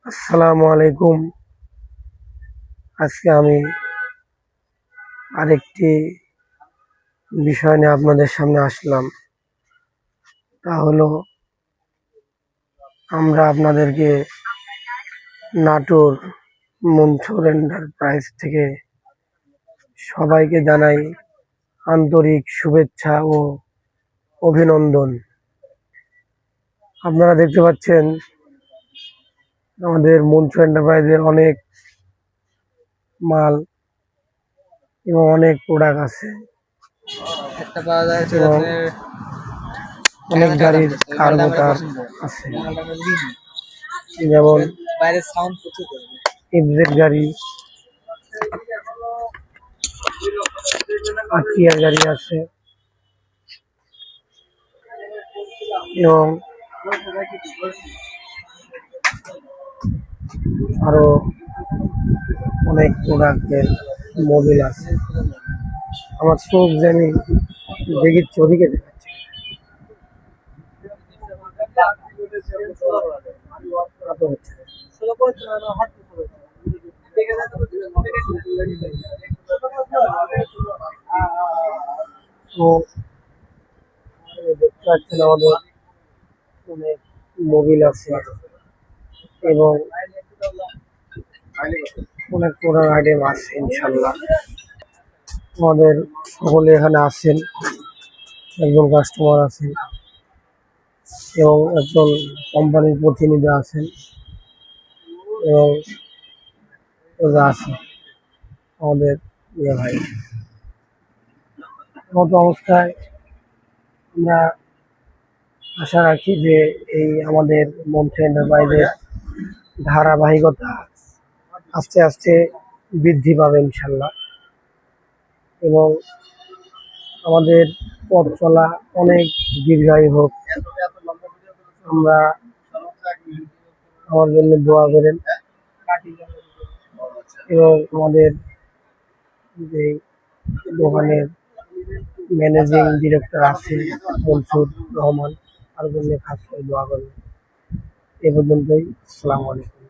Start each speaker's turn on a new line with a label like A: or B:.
A: আসসালামু আলাইকুম। আজকে আমি আরেকটি বিষয় নিয়ে আপনাদের সামনে আসলাম। তা হলো, আমরা আপনাদেরকে নাটোর মনসুর এন্টারপ্রাইজ থেকে সবাইকে জানাই আন্তরিক শুভেচ্ছা ও অভিনন্দন। আপনারা দেখতে পাচ্ছেন আমাদের মনসুর এন্টারপ্রাইজের অনেক মাল এবং অনেক প্রোডাক্ট আছে
B: একটা পাওয়া যায় হচ্ছে
A: এবং
B: আপনার
A: অনেক গাড়ির কার্গো তার আছে, যেমন
B: বাইরের সাউন্ড প্রচুর করে।
A: এফজেড গাড়ি, আটিয়ার গাড়ি আছে এবং আরো অনেক প্রোডাক্টের মডেল আছে। আমার চোখ জানি দেখি চোরিকে দেখাচ্ছে। তো দেখতে পাচ্ছেন আমাদের অনেক মোবিল আছে এবং অনেক প্রোডাক্ট আইটেম আছে। ইনশাল্লাহ আমাদের সকলে এখানে আসেন, একজন কাস্টমার আছেন এবং একজন কোম্পানির প্রতিনিধি আছেন এবং এরা আছে আমাদের ভাই। মতো অবস্থায় আমরা আশা রাখি যে এই আমাদের মনসুর এন্টারপ্রাইজের ধারাবাহিকতা আস্তে আস্তে বৃদ্ধি পাবে ইনশাল্লাহ, এবং আমাদের পথ চলা অনেক দীর্ঘায়ু হোক। আমরা আমার জন্য দোয়া করেন এবং আমাদের যে দোকানের ম্যানেজিং ডিরেক্টর আছে মনসুর রহমান, তার জন্য খাস করে দোয়া করেন। এ পর্যন্তই। আসসালামু আলাইকুম।